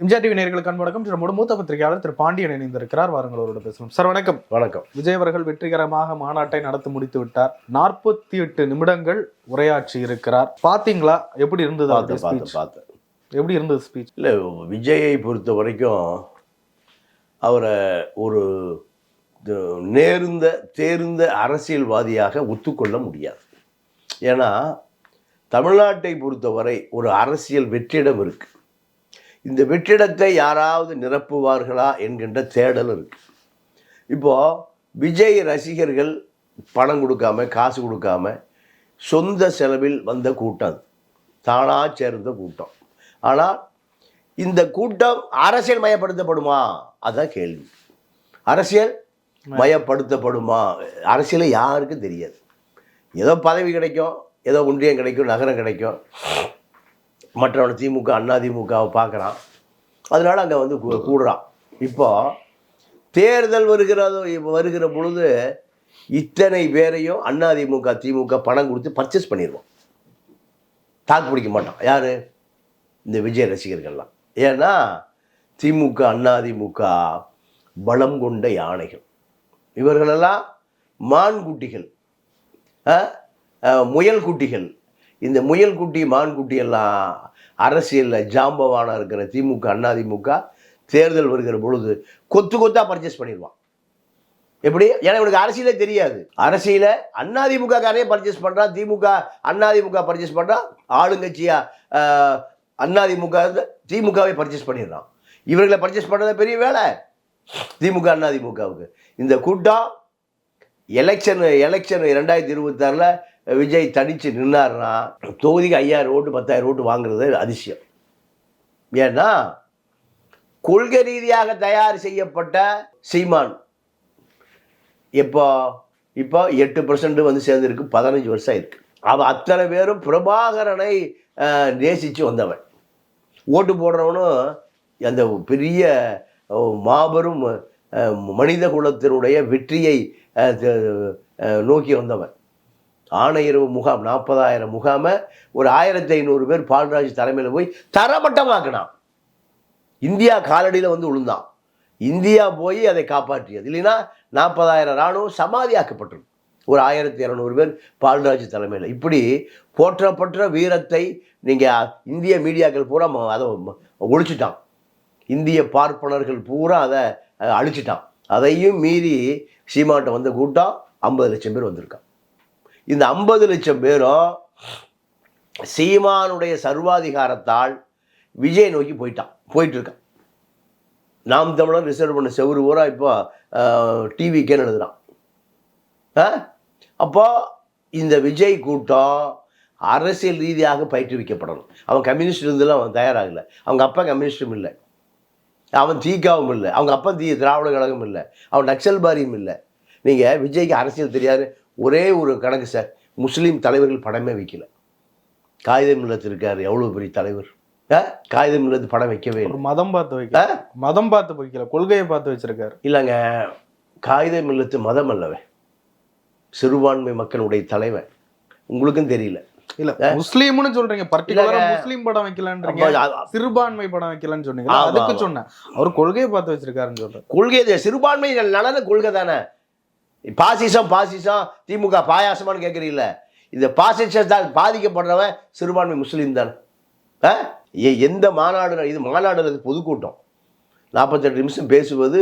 Vijay TV நேயர்களுக்கு வணக்கம். நம்மோட மூத்த பத்திரிகையாளர் திரு பாண்டியன் இணைந்திருக்கிறார். வாருங்கள் அவரோட பேசலாம். சார் வணக்கம். வணக்கம். விஜய் அவர்கள் வெற்றிகரமாக மாநாட்டை நடத்தி முடித்து விட்டார். 48 நிமிடங்கள் உரையாற்றி இருக்கிறார். பாத்தீங்களா? எப்படி இருந்தது? பார்த்தேன். எப்படி இருந்தது ஸ்பீச்? இல்லை, விஜயை பொறுத்த வரைக்கும் அவரை ஒரு தேர்ந்த அரசியல்வாதியாக ஒத்துக்கொள்ள முடியாது. ஏன்னா தமிழ்நாட்டை பொறுத்தவரை ஒரு அரசியல் வெற்றிடம் இருக்கு. இந்த வெற்றிடத்தை யாராவது நிரப்புவார்களா என்கின்ற தேடல் இருக்கு. இப்போ விஜய் ரசிகர்கள் பணம் கொடுக்காம, காசு கொடுக்காம, சொந்த செலவில் வந்த கூட்டம், தானா சேர்ந்த கூட்டம். ஆனால் இந்த கூட்டம் அரசியல் மயப்படுத்தப்படுமா? அதுதான் கேள்வி. அரசியல் மயப்படுத்தப்படுமா? அரசியலை யாருக்கும் தெரியாது. ஏதோ பதவி கிடைக்கும், ஏதோ ஒன்றியம் கிடைக்கும், நகரம் கிடைக்கும், மற்றவன் திமுக அதிமுகவை பார்க்குறான், அதனால் அங்கே வந்து கூடுறான். இப்போ தேர்தல் வருகிற பொழுது இத்தனை பேரையும் அதிமுக திமுக பணம் கொடுத்து பர்ச்சேஸ் பண்ணிடுவோம். தாக்கு பிடிக்க மாட்டான் யார்? இந்த விஜய் ரசிகர்கள்லாம். ஏன்னா திமுக அதிமுக பலம் கொண்ட யானைகள். இவர்களெல்லாம் மான் குட்டிகள், முயல் குட்டிகள். இந்த முயல் குட்டி மான் குட்டி எல்லாம் அரசியலில் ஜாம்பவானா இருக்கிற திமுக அதிமுக தேர்தல் வருகிற பொழுது கொத்து கொத்தா பர்ச்சேஸ் பண்ணிடுவான். எப்படி? ஏன்னா இவனுக்கு அரசியலே தெரியாது. அரசியலை அதிமுக காரே பர்ச்சேஸ் பண்ணுறான், திமுக அதிமுக பர்ச்சேஸ் பண்ணுறான், ஆளுங்கட்சியா அதிமுக திமுகவை பர்ச்சேஸ் பண்ணிடுறான். இவர்களை பர்ச்சேஸ் பண்ணுறத பெரிய வேலை திமுக அதிமுகவுக்கு. இந்த கூட்டம் எலெக்ஷன் 2026 விஜய் தனித்து நின்னார்னா தொகுதிக்கு 5000 ஓட்டு 10,000 ஓட்டு வாங்குறது அதிசயம். ஏன்னா கொள்கை ரீதியாக தயார் செய்யப்பட்ட சீமான் இப்போ 8% வந்து சேர்ந்துருக்கு. 15 வருஷம் ஆயிருக்கு. அவன் அத்தனை பேரும் பிரபாகரனை நேசித்து வந்தவன். ஓட்டு போடுறவனும் அந்த பெரிய மாபெரும் மனித குலத்தினுடைய வெற்றியை நோக்கி வந்தவன். ஆணையரவு முகாம் 40,000 முகாமை ஒரு 1500 பேர் பால்ராஜ் தலைமையில் போய் தரமட்டமாக்கினான். இந்தியா காலடியில் வந்து விழுந்தான். இந்தியா போய் அதை காப்பாற்றியது. இல்லைன்னா 40,000 இராணுவம் சமாதியாக்கப்பட்டிருக்கும். ஒரு 1200 பேர் பால்ராஜ் தலைமையில். இப்படி போற்றப்பட்ட வீரத்தை நீங்கள் இந்திய மீடியாக்கள் பூரா அதை ஒழிச்சிட்டான். இந்திய பார்ப்பனர்கள் பூரா அதை அழிச்சிட்டான். அதையும் மீறி சீமான்ட்ட வந்த கூட்டம் 50 லட்சம் பேர் வந்திருக்கான். இந்த 50 லட்சம் பேரும் சீமானுடைய சர்வாதிகாரத்தால் விஜய் நோக்கி போயிட்டு இருக்கான். நாம் தமிழர் ரிசர்வ் பண்ண செவரு பூரா இப்போ டிவிக்கேன்னு எழுதுறான். அப்போ இந்த விஜய் கூட்டம் அரசியல் ரீதியாக பயிற்றுவிக்கப்படணும். அவன் கம்யூனிஸ்ட் இருந்தெல்லாம் அவன் தயாராகலை. அவங்க அப்பா கம்யூனிஸ்டும் இல்லை, அவன் தீக்காவும் இல்லை, அவங்க அப்பா திராவிட கழகம் இல்லை, அவன் நக்சல்பாரியும் இல்லை. நீங்கள் விஜய்க்கு அரசியல் தெரியாது. ஒரே ஒரு கணக்கு சார், முஸ்லீம் தலைவர்கள் படமே வைக்கல. காகிதம் இல்லத்து இருக்காரு, எவ்வளோ பெரிய தலைவர். காகிதம் இல்லத்து படம் வைக்கவே இல்லை. மதம் பார்த்து வைக்கல, கொள்கையை பார்த்து வச்சிருக்காரு. இல்லைங்க, காகிதம் இல்லத்து மதம் அல்லவே, சிறுபான்மை மக்களுடைய தலைவன். உங்களுக்கும் தெரியல. இல்ல முஸ்லீம்னு சொல்றீங்க, பர்டிகுலரா முஸ்லீம் படம் வைக்கலன்றீங்க, சிறுபான்மை படம் வைக்கலன்னு சொன்னீங்க. அதுக்கு சொன்னேன் அவர் கொள்கையை பார்த்து வச்சிருக்காருன்னு சொல்றேன். கொள்கை சிறுபான்மை நலன கொள்கை தானே. பாசிசம் திமுக பாயாசமானு கேட்குறீங்கள? இந்த பாசிசத்தால் பாதிக்கப்படுறவன் சிறுபான்மை முஸ்லீம் தானே. எந்த மாநாடு இது? மாநாடு பொதுக்கூட்டம் 48 நிமிஷம் பேசுவது.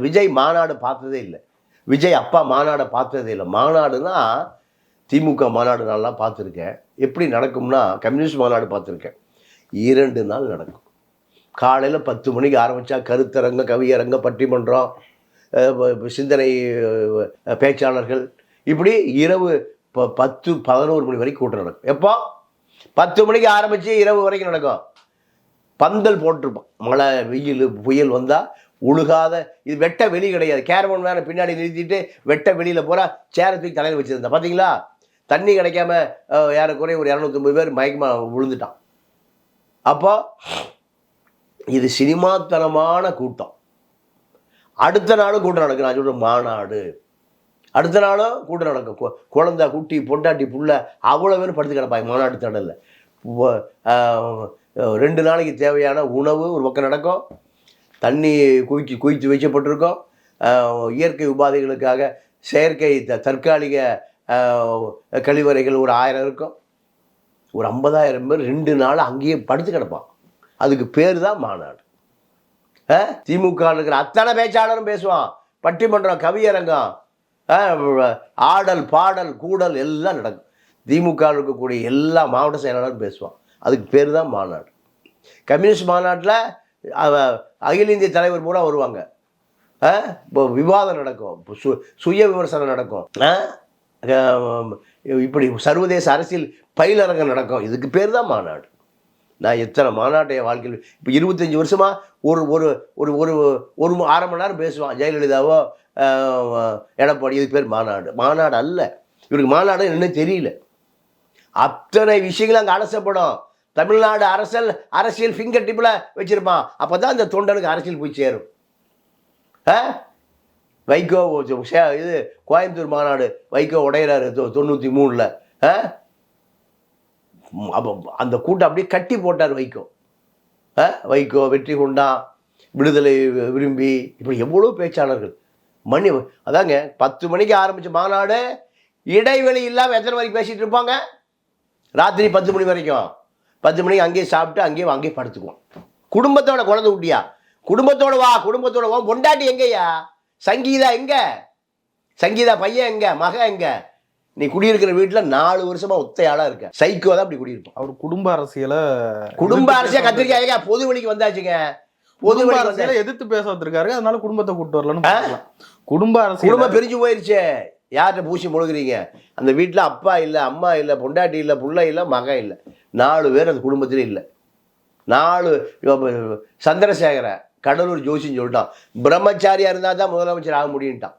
விஜய் மாநாடு பார்த்ததே இல்லை. விஜய் அப்பா மாநாடை பார்த்ததே இல்லை. மாநாடுனா திமுக மாநாடு நாள்லாம் பார்த்துருக்கேன். எப்படி நடக்கும்னா, கம்யூனிஸ்ட் மாநாடு பார்த்துருக்கேன். 2 நாள் நடக்கும். காலையில் 10 மணிக்கு ஆரம்பித்தா கருத்தரங்க, கவியரங்க, பட்டிமன்றம், சிந்தனை பேச்சாளர்கள், இப்படி இரவு 10-11 மணி வரைக்கும் கூட்டம் நடக்கும். எப்போ? 10 மணிக்கு ஆரம்பித்து இரவு வரைக்கும் நடக்கும். பந்தல் போட்டிருப்பான். மழை வெயில் புயல் வந்தால் ஒழுகாத, இது வெட்ட வெளி கிடையாது. கேரவன் வேற பின்னாடி நிறுத்திட்டு வெட்ட வெளியில் பூரா சேரத்துக்கு தலையில் வச்சுருந்தேன். பார்த்தீங்களா? தண்ணி கிடைக்காம ஏறக்குறைய ஒரு 250 பேர் மயக்கமாக விழுந்துட்டான். அப்போ இது சினிமாத்தனமான கூட்டம். அடுத்த நாளும் கூட்டம் நடக்கும். நான் சொல்கிறேன் மாநாடு. அடுத்த நாளும் கூட்டம் நடக்கும். குழந்தை, குட்டி, பொண்டாட்டி, புள்ள அவ்வளோ பேரும் படுத்து கிடப்பாங்க மாநாட்டு தடலில். 2 நாளைக்கு தேவையான உணவு ஒரு பக்கம் நடக்கும், தண்ணி குவித்து வைக்கப்பட்டிருக்கும், இயற்கை உபாதைகளுக்காக செயற்கை தற்காலிக கழிவறைகள் ஒரு 1000 இருக்கும், ஒரு 50,000 பேர் 2 நாள் அங்கேயே படுத்து கிடப்பான். அதுக்கு பேர் தான் மாநாடு. திமுக இருக்கிற அத்தனை பேச்சாளரும் பேசுவான், பட்டிமன்றம், கவியரங்கம், ஆடல் பாடல் கூடல் எல்லாம் நடக்கும். திமுக இருக்கக்கூடிய எல்லா மாவட்ட செயலாளரும் பேசுவான். அதுக்கு பேர் தான் மாநாடு. கம்யூனிஸ்ட் மாநாட்டில் அகில இந்திய தலைவர் பூரா வருவாங்க, இப்போ விவாதம் நடக்கும், சுய விமர்சனம் நடக்கும், இப்படி சர்வதேச அரசியல் பயிலரங்கம் நடக்கும். இதுக்கு பேர் தான் மாநாடு. நான் எத்தனை மாநாட்டை என் வாழ்க்கையில் இப்போ 25 வருஷமாக ஒரு ஒரு ஒரு ஒரு ஒரு 1/2 மணி நேரம் பேசுவான். ஜெயலலிதாவோ எடப்பாடி, இதுக்கு பேர் மாநாடு. மாநாடு அல்ல, இவருக்கு மாநாடு என்ன தெரியல. அத்தனை விஷயங்களும் அங்கே அலசப்படும். தமிழ்நாடு அரசியல் ஃபிங்கர் டிப்பில் வச்சுருப்பான். அப்போ தான் இந்த தொண்டனுக்கு அரசியல் போய் சேரும். வைகோ இது கோயம்புத்தூர் மாநாடு, வைகோ உடையிறாரு 93ல். அப்போ அந்த கூட்டம் அப்படியே கட்டி போட்டார் வைகோ. வைகோ, வெற்றி கொண்டான், விடுதலை விரும்பி, இப்படி எவ்வளோ பேச்சாளர்கள். அதாங்க 10 மணிக்கு ஆரம்பித்த மாநாடு இடைவெளி இல்லாமல் எத்தனை வரைக்கும் பேசிகிட்டு இருப்பாங்க? ராத்திரி 10 மணி வரைக்கும். 10 மணிக்கு அங்கேயே சாப்பிட்டு அங்கேயே படுத்துக்குவோம். குடும்பத்தோட குழந்தை குட்டியா, குடும்பத்தோட வா, குடும்பத்தோட வா. பொண்டாட்டி எங்கேயா? சங்கீதா எங்க? சங்கீதா பையன் எங்க? மகன் எங்க? நீ குடியிருக்கிற வீட்டில் 4 வருஷமா ஒத்தையாளா இருக்க. சைக்கோ தான் அப்படி குடியிருப்போம். அவர் குடும்ப அரசியல் கத்திரிக்காய் பொது வழிக்கு வந்தாச்சுங்க. பொது அரசியலை எதிர்த்து பேச வந்திருக்காரு, அதனால குடும்பத்தை கூப்பிட்டு வரலன்னு. குடும்ப பிரிஞ்சு போயிருச்சு. யார்கிட்ட பூசி முழுகிறீங்க? அந்த வீட்டில் அப்பா இல்லை, அம்மா இல்லை, பொண்டாட்டி இல்லை, புள்ள இல்லை, மகன் இல்லை, 4 பேர் அந்த குடும்பத்திலே இல்லை. 4 சந்திரசேகர கடலூர் ஜோசின்னு சொல்லிட்டான், பிரம்மச்சாரியா இருந்தால் தான் முதலமைச்சர் ஆக முடியும்ட்டான்.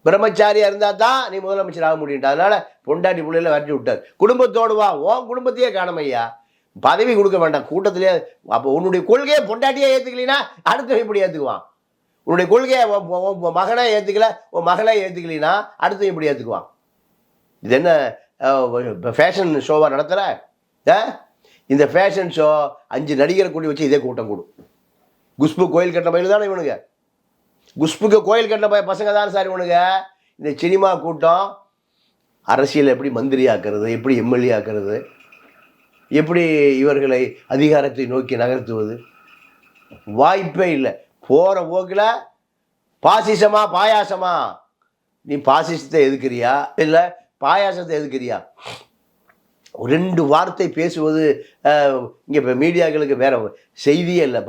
பிரம்மச்சாரியா இருந்தால் தான் நீ முதலமைச்சர் ஆக முடியும்ட்டான். அதனால பொண்டாட்டி பிள்ளையில விரட்டி விட்டார். குடும்பத்தோடு வா. உன் குடும்பத்தையே காணமையா, பதவி கொடுக்க வேண்டாம் கூட்டத்திலே. அப்போ உன்னுடைய கொள்கையை பொண்டாட்டியே ஏற்றுக்கலினா அடுத்த எப்படி ஏற்றுக்குவான்? உன்னுடைய கொள்கையை மகனை ஏற்றுக்கல, உன் மகளை ஏற்றுக்கலினா அடுத்து எப்படி ஏற்றுக்குவான்? இது என்ன ஃபேஷன் ஷோவாக நடத்துகிற? இந்த ஃபேஷன் ஷோ 5 நடிகரை கூட்டி வச்சு இதே கூட்டம் கூடும். குஷ்பு கோயில் கட்டின பயில தானே இவனுங்க. குஷ்புக்கு கோயில் கட்டின பசங்க தானே சார் இவனுங்க. இந்த சினிமா கூட்டம் அரசியல் எப்படி மந்திரி ஆக்கிறது, எப்படி எம்எல்ஏ ஆக்கிறது, எப்படி இவர்களை அதிகாரத்தை நோக்கி நகர்த்துவது, வாய்ப்பே இல்லை. போகிற போக்கில் பாசிசமா பாயாசமா? நீ பாசிசத்தை எதுக்குறியா இல்லை பாயாசத்தை எதுக்குறியா? 2 வார்த்தை பேசுவது இங்கே இப்போ மீடியாக்களுக்கு வேற செய்தியே இல்லை.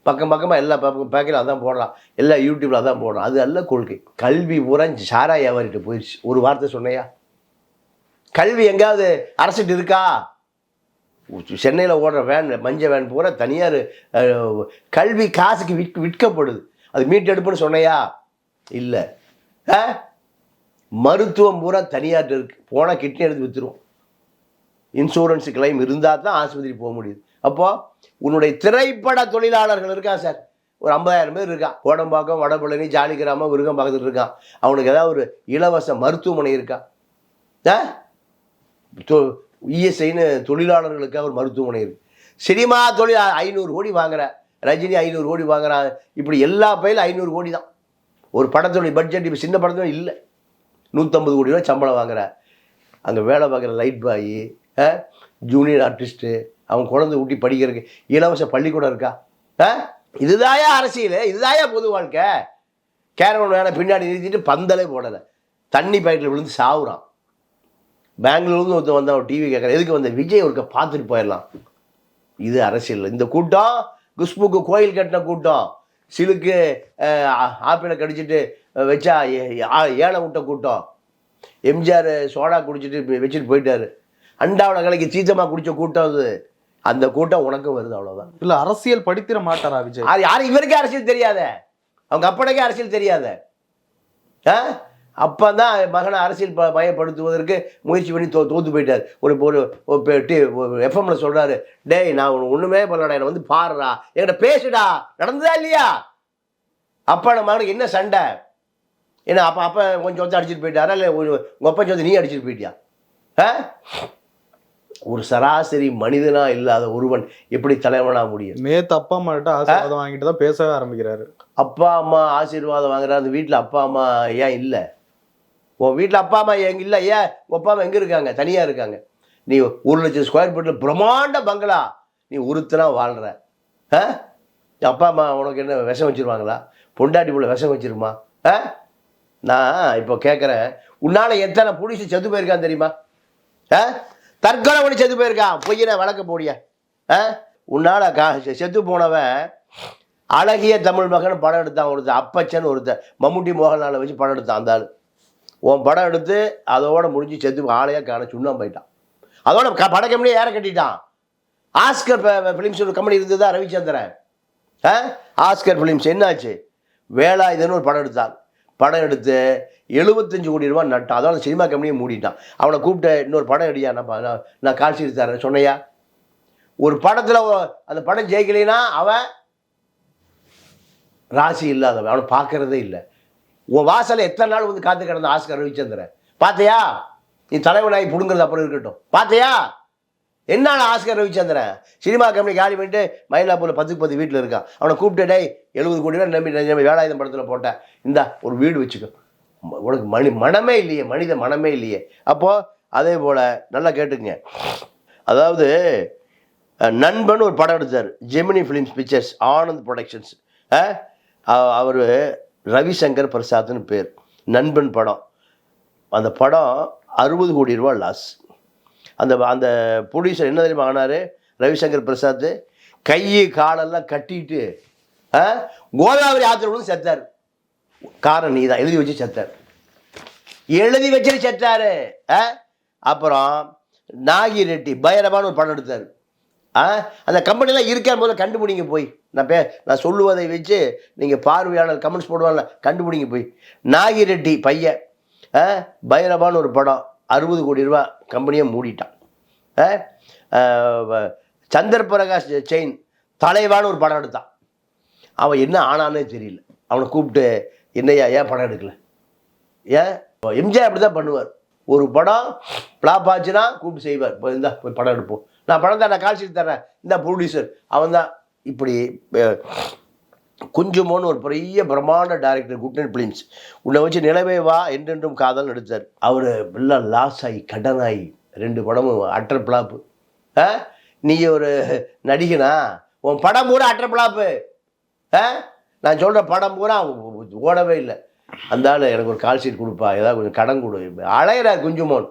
பக்கமாக எல்லா பேக்கில் அதான் போடலாம், எல்லா யூடியூப்பில் அதான் போடலாம். அது அல்ல கொள்கை. கல்வி பூரா சாரா வியாபாரிகிட்ட போயிடுச்சு. ஒரு வார்த்தை சொன்னையா? கல்வி எங்கேயாவது அரசுட்டு இருக்கா? சென்னையில் ஓடுற வேன், மஞ்சள் வேன் பூரா தனியார். கல்வி காசுக்கு விற்கப்படுது. அது மீட்டெடுப்புன்னு சொன்னையா? இல்லை. மருத்துவம் பூரா தனியார்ட்ட இருக்கு. போனால் கிட்னி எடுத்து விற்றுருவோம். இன்சூரன்ஸ் கிளைம் இருந்தால் தான் ஆஸ்பத்திரி போக முடியுது. அப்போது உன்னுடைய திரைப்பட தொழிலாளர்கள் இருக்கா சார், ஒரு 50,000 பேர் இருக்கான். கோடம்பாக்கம், வடபழனி, ஜாலிகிராமம், விருகம் பக்கத்தில் இருக்கான். அவனுக்கு ஏதாவது ஒரு இலவச மருத்துவமனை இருக்கா? இஎஸ்ஐன்னு தொழிலாளர்களுக்காக ஒரு மருத்துவமனை இருக்கு. சினிமா தொழில் 500 கோடி வாங்குற ரஜினி, 500 கோடி வாங்குறான். இப்படி எல்லா பயிலும் 500 கோடி தான். ஒரு படத்துடைய பட்ஜெட் இப்போ சின்ன படத்துல இல்லை. 150 கோடி ரூபா சம்பளம் வாங்குற. அங்கே வேலை பார்க்குற லைட் பாய், ஜூனியர் ஆர்டிஸ்ட்டு, அவன் குழந்தை ஊட்டி படிக்கிறதுக்கு இலவச பள்ளிக்கூடம் இருக்கா? இதுதாயா அரசியல்? இதுதாயா பொது வாழ்க்கை? கேரவன் வேலை பின்னாடி நிறுத்திட்டு பந்தலே போடலை, தண்ணி பாக்கெட்டில் விழுந்து சாவுறான். பெங்களூர்லேருந்து ஒருத்தர் வந்தான், ஒரு டிவி கேட்குறேன், எதுக்கு வந்த? விஜய் ஒருக்க பார்த்துட்டு போயிடலாம். இது அரசியல். இந்த கூட்டம் குஷ்புக்கு கோயில் கட்டின கூட்டம், சிலுக்கு ஆப்பிளை கடிச்சிட்டு வச்சா ஏழை விட்ட கூட்டம், எம்ஜிஆர் சோடா குடிச்சிட்டு வச்சுட்டு போயிட்டாரு, அண்டாவில் கலைக்கு சீச்சமாக குடித்த கூட்டம். அது அந்த கூட்டம் உனக்கும் வருது, அவ்வளோதான். இல்லை அரசியல் படித்திட மாட்டாரா விஜய்? அது யாரும் இவருக்கே அரசியல் தெரியாத, அவங்க அப்பனுக்கே அரசியல் தெரியாத. அப்போ தான் மகனை அரசியல் பயப்படுத்துவதற்கு முயற்சி பண்ணி தோற்று போயிட்டார். ஒரு எஃப்எம்ல சொல்கிறாரு, டேய் நான் ஒன்றுமே பண்ணலடா, என்னை வந்து பாருடா, என்கிட்ட பேசுடா, நடந்ததா இல்லையா? அப்பா நம்ம மகனுக்கு என்ன சண்டை? ஏன்னா அப்போ கொஞ்சம் வந்து அடிச்சுட்டு போயிட்டாரா, இல்லை உங்கள் அப்பா வந்து நீ அடிச்சுட்டு போயிட்டியா? ஒரு சராசரி மனிதனா இல்லாத ஒருவன் எப்படி தலைவனா முடியும்? நேத்து அப்பா அம்மா கிட்ட ஆசீர்வாதம் வாங்கிட்டு தான் பேசவே ஆரம்பிக்கிறாரு. அப்பா அம்மா ஆசீர்வாதம் வாங்குறாரு. வீட்டுல அப்பா அம்மா ஏன் இல்ல? உன் வீட்டுல அப்பா அம்மா எங்க இல்ல? ஏன் உன் அப்பா அம்மா எங்க இருக்காங்க? தனியா இருக்காங்க. நீ 1,00,000 ஸ்கொயர் ஃபீட்ல பிரம்மாண்ட பங்களா நீ ஒருத்தனா வாழ்ற. அப்பா அம்மா உனக்கு என்ன விஷம் வச்சிருவாங்களா? பொண்டாட்டி புள்ள விஷம் வச்சிருமா? நான் இப்போ கேட்குறேன், உன்னால எத்தனை புடிச்சு செத்து போயிருக்கான்னு தெரியுமா? தற்கொலை பண்ணி செத்து போயிருக்கான். பொய்யின வழக்க போடிய. உன்னால செத்து போனவன் அழகிய தமிழ் மகன் படம் எடுத்தான் ஒருத்தர், அப்பச்சன் ஒருத்தர், மம்முட்டி மோகன்லாலை வச்சு படம் எடுத்தான். அந்த ஆள் உன் படம் எடுத்து அதோட முடிஞ்சு செத்து ஆளையா காண சுண்ணாம போயிட்டான். அதோட பட கம்பெனியே ஏற கட்டிட்டான். ஆஸ்கர் ஃபிலிம்ஸ் ஒரு கம்பெனி இருந்ததா ரவிச்சந்திரன். ஆஸ்கர் ஃபிலிம்ஸ் என்னாச்சு? வேலாயுதன்னு ஒரு படம் எடுத்தான். படம் எடுத்து 75 கோடி ரூபா நட்டான். அதோட சினிமா கம்பெனியை மூடிட்டான். அவனை கூப்பிட்டு இன்னொரு படம் எடுயா, நான் காட்சி தரேன் சொன்னையா? ஒரு படத்தில் அந்த படம் ஜெயிக்கலைன்னா அவன் ராசி இல்லாதவன், அவனை பார்க்கறதே இல்லை. உன் வாசலை எத்தனை நாள் வந்து காத்து கிடந்த ஆஸ்கர் ரவிச்சந்திரன் பார்த்தியா? நீ தலைவனாகி பிடுங்கிறது அப்புறம் இருக்கட்டும். பார்த்தியா என்னால ஆஸ்கர் ரவிச்சந்திரன் சினிமா கம்பெனி காலி பண்ணிட்டு மயிலாப்பூரில் 10 வீட்டில் இருக்கான். அவனை கூப்பிட்டு 70 கோடி ரூபா நம்பி வேலாயுதம் படத்தில் போட்டேன், இந்தா ஒரு வீடு வச்சுக்கோ. உனக்கு மனமே இல்லையே, மனித மனமே இல்லையே. அப்போது அதே போல் நல்லா கேட்டுக்குங்க. அதாவது நண்பன் ஒரு படம் எடுத்தார், Gemini films pictures, Anand productions. அவர் ரவிசங்கர் பிரசாத்னு பேர். நண்பன் படம், அந்த படம் 60 கோடி ரூபா லாஸ். அந்த அந்த ப்ரொடியூசர் என்ன தெரியுமா ஆனார்? ரவிசங்கர் பிரசாத் கை காலெல்லாம் கட்டிட்டு கோதாவரி ஆற்றுல விழுந்து செத்தார். காரணம் நீ தான் எழுதி வச்சு செத்தார். எழுதி வச்சு செத்தாரு. அப்புறம் நாகி ரெட்டி பைரவான்னு ஒரு படம் எடுத்தார். அந்த கம்பெனிலாம் இருக்கார், போது கண்டுபிடிங்க போய். நான் சொல்லுவதை வச்சு நீங்கள் பார்வையாளர் கமெண்ட்ஸ் போடுவாங்கல்ல, கண்டுபிடிங்க போய். நாகி ரெட்டி பையன் பைரவான்னு ஒரு படம் 60 கோடி ரூபா கம்பெனியை மூடிட்டான். சந்தர் பிரகாஷ் செயின் தலைவான்னு ஒரு படம் எடுத்தான். அவன் என்ன ஆனானே தெரியல. அவனை கூப்பிட்டு என்னையா ஏன் படம் எடுக்கல? ஏன் எம்ஜிஆர் அப்படி தான் பண்ணுவார். ஒரு படம் ஃப்ளாப் ஆச்சுன்னா கூப்பிட்டு செய்வார், இப்போ இருந்தால் போய் படம் எடுப்போம், நான் படம் தான் நான் கால் ஷீட் தரேன், இந்த ப்ரொடியூசர் அவன் தான். இப்படி குஞ்சுமோன்னு ஒரு பெரிய பிரம்மாண்ட டைரக்டர் குட் நைட் ஃபிலிம்ஸ், உன்னை வச்சு நிலவே வா என்றென்றும் காதல் எடுத்தார். அவர் எல்லாம் லாஸ் ஆகி கடனாகி 2 படமும் அட்டர் பிளாப்பு. நீ ஒரு நடிகனா? உன் படம் பூரா அட்டர் பிளாப்பு. நான் சொல்கிற படம் பூரா ஓடவே இல்லை. அந்த ஆள் எனக்கு ஒரு கால் ஷீட் கொடுப்பா, ஏதாவது கொஞ்சம் கடன் கொடு, அலையிறார் குஞ்சுமோன்.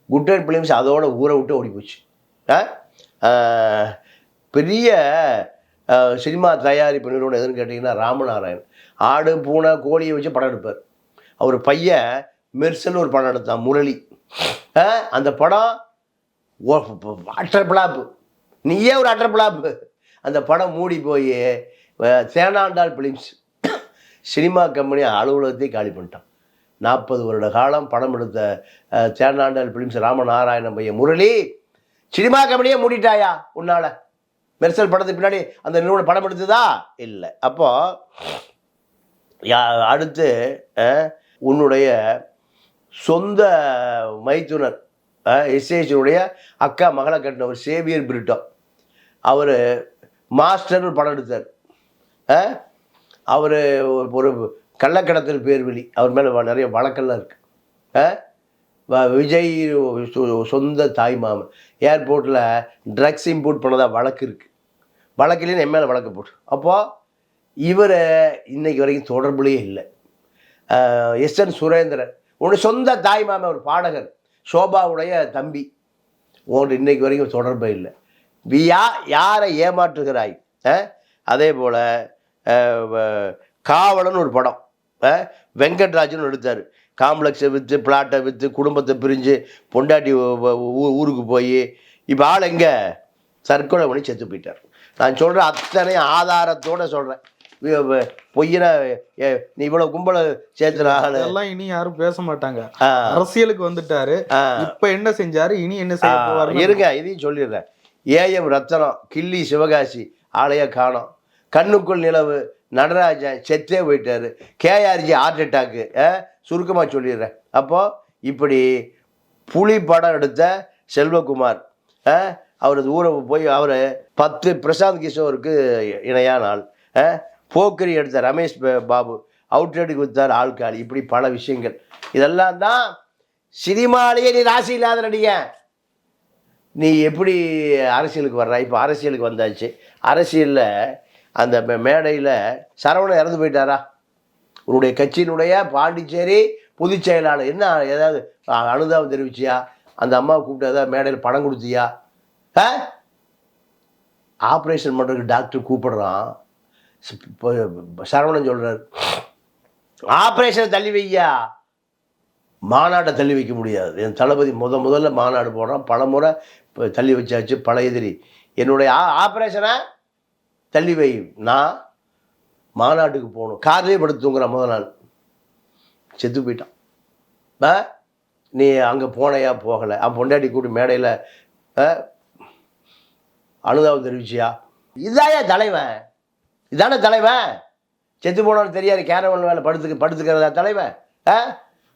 குட் நைட் ஃபிலிம்ஸ் அதோட ஊரை விட்டு ஓடி போச்சு. பெரிய சினிமா தயாரிப்பு நிறுவனம் எதுன்னு கேட்டிங்கன்னா ராமநாராயண். ஆடு பூனை கோழியை வச்சு படம் எடுப்பார். அவர் பையன் மெர்சல் ஒரு படம் எடுத்தான், முரளி. அந்த படம் அட்டர் பிளாப்பு. நீயே ஒரு அட்டர் பிளாப்பு. அந்த படம் மூடி போய் சேனாண்டால் ஃபிலிம்ஸ் சினிமா கம்பெனி அலுவலகத்தை காலி பண்ணிட்டான். 40 வருட காலம் படம் எடுத்த சேனாண்டால் ஃபிலிம்ஸ் ராமநாராயணன் பையன் முரளி சினிமா கம்பெனியே மூடிட்டாயா உன்னால? மெர்சல் படத்துக்கு பின்னாடி அந்த நிறுவனம் படம் எடுத்ததா? இல்லை. அப்போ அடுத்து உன்னுடைய சொந்த மைத்துனர் எஸ்ஏசியுடைய அக்கா மகளை கட்டின ஒரு சேவியர் பிரிட்டோ, அவர் மாஸ்டர் ஒரு படம் எடுத்தார். அவர் ஒரு கள்ளக்கடத்தல் பேர்வழி, அவர் மேலே நிறைய வழக்கெல்லாம் இருக்குது. விஜய் சொந்த தாய் மாமன் ஏர்போர்ட்டில் ட்ரக்ஸ் இம்போர்ட் பண்ணதாக வழக்கு இருக்குது. வழக்கிலேயே என் மேலே வழக்கு போட்டு. அப்போது இவர் இன்னைக்கு வரைக்கும் தொடர்புலேயே இல்லை. எஸ்என் சுரேந்திரன் உன்னுடைய சொந்த தாய் மாமன் ஒரு பாடகர், சோபாவுடைய தம்பி, உன்ட்டு இன்னைக்கு வரைக்கும் தொடர்பே இல்லை. யாரை ஏமாற்றுகிறாய்? அதே போல் காவலன் ஒரு படம் வெங்கட்ராஜன் எடுத்தார். காம்ப்ளெக்ஸை விற்று பிளாட்டை விற்று குடும்பத்தை பிரிஞ்சு பொண்டாட்டி ஊருக்கு போய் இப்போ ஆள் எங்கே தற்கொலை பண்ணி செத்து போயிட்டார். நான் சொல்கிறேன், அத்தனை ஆதாரத்தோடு சொல்கிறேன். பொய்யின நீ இவ்வளவு கும்பல சேர்த்துறாங்க எல்லாம் இனி யாரும் பேச மாட்டாங்க. அரசியலுக்கு வந்துட்டாரு, இப்ப என்ன செஞ்சாரு, இனி என்ன செய்ய போவாரு? இருங்க, இதையும் சொல்லிடுறேன். ஏஎம் ரத்தனம், கில்லி சிவகாசி ஆளைய காணோம். கண்ணுக்குள் நிலவு நடராஜன் செத்தே போயிட்டாரு. KRG heart attack. சுருக்கமாக சொல்லிடுறேன். அப்போ இப்படி புலி படம் எடுத்த செல்வகுமார், அவரது ஊரை போய் அவர் 10 பிரசாந்த் கிஷோருக்கு இணையான ஆள், போக்கரி எடுத்த ரமேஷ் பாபு அவுட்ரேட்டுக்கு வித்தார் ஆள்காலி, இப்படி பல விஷயங்கள். இதெல்லாம் தான் சினிமாலேயே நீ ராசி இல்லாத நடிகன். நீ எப்படி அரசியலுக்கு வர்ற? இப்போ அரசியலுக்கு வந்தாச்சு. அரசியலில் அந்த மேடையில் சரவணன் இறந்து போயிட்டாரா? உன்னுடைய கட்சியினுடைய பாண்டிச்சேரி பொதுச் செயலாளர் என்ன ஏதாவது அனுதாபம் தெரிவிச்சியா? அந்த அம்மாவை கூப்பிட்டு ஏதாவது மேடையில் பணம் கொடுத்தியா? ஆப்ரேஷன் பண்ணுறதுக்கு டாக்டர் கூப்பிடுறான், சரவணன் சொல்கிறார் ஆப்ரேஷனை தள்ளி வையா, மாநாட்டை தள்ளி வைக்க முடியாது. என் தளபதி முதல்ல மாநாடு போடுறான், பல முறை தள்ளி வச்சாச்சு, பல எதிரி. என்னுடைய ஆப்ரேஷனை தள்ளி வை, நான் மாநாட்டுக்கு போகணும். கார்லேயே படுத்து தூங்குற முதல் நாள் செத்து போயிட்டான். நீ அங்கே போனையா? போகலை. அவன் பொண்டாட்டி கூட்டி மேடையில் அனுதாபம் தெரிவிச்சியா? இதாயா தலைவன்? இதானே தலைவன்? செத்து போனவன் தெரியாது, கேரவன் வேலை படுத்துக்கிறதா தலைவன்?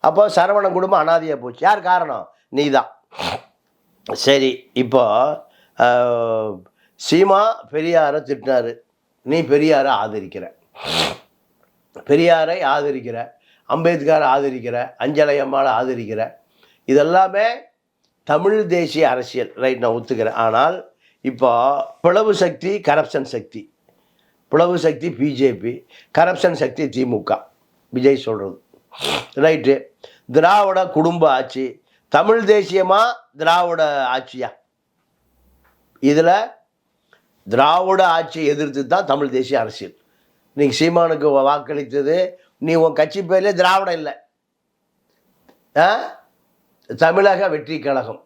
அப்போ சரவணன் குடும்பம் அனாதையாக போச்சு. யார் காரணம்? நீ தான். சரி, இப்போ சீமா பெரியாரை திட்டினாரு, நீ பெரியாரை ஆதரிக்கிற, பெரியாரை ஆதரிக்கிற, அம்பேத்கரை ஆதரிக்கிற, அஞ்சலை அம்மாவை ஆதரிக்கிற. இதெல்லாமே தமிழ் தேசிய அரசியல், ரைட், நான் ஒத்துக்கிறேன். ஆனால் இப்போ பிளவு சக்தி கரப்ஷன் சக்தி, பிளவு சக்தி பிஜேபி, கரப்ஷன் சக்தி திமுக, விஜய் சொல்கிறது ரைட்டு. திராவிட குடும்ப ஆட்சி, தமிழ் தேசியமா திராவிட ஆட்சியா? இதில் திராவிட ஆட்சியை எதிர்த்து தான் தமிழ் தேசிய அரசியல். நீங்கள் சீமானுக்கு வாக்களித்தது, நீ உன் கட்சி பேர்லேயே திராவிடம் இல்லை, தமிழக வெற்றி கழகம்.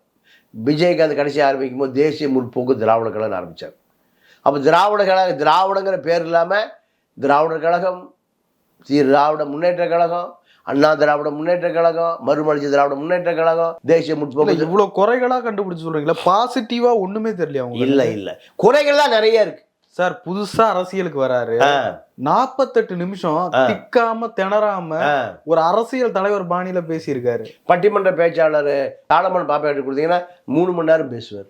விஜயகாந்த் கடைசி ஆரம்பிக்கும் போது தேசிய முற்போக்கு திராவிட கழகம் ஆரம்பித்தார். அப்போ திராவிடங்கிற பேர் இல்லாமல் திராவிடர் கழகம், திராவிட முன்னேற்ற கழகம், அண்ணா திராவிட முன்னேற்ற கழகம், மறுமலர்ச்சி திராவிட முன்னேற்ற கழகம், தேசிய முற்போக்கு. இவ்வளோ குறைகளா கண்டுபிடிச்சு சொல்றீங்களா? பாசிட்டிவா ஒண்ணுமே தெரியல அவங்க. இல்லை குறைகள் தான் நிறைய இருக்கு சார். புதுசா அரசியலுக்கு வராரு, 48 நிமிஷம் திக்காம திணறாம ஒரு அரசியல் தலைவர் பாணியில பேசியிருக்காரு. பட்டிமன்ற பேச்சாளர் தாளமன் பாப்பா கொடுத்தீங்கன்னா 3 மணி நேரம் பேசுவார்.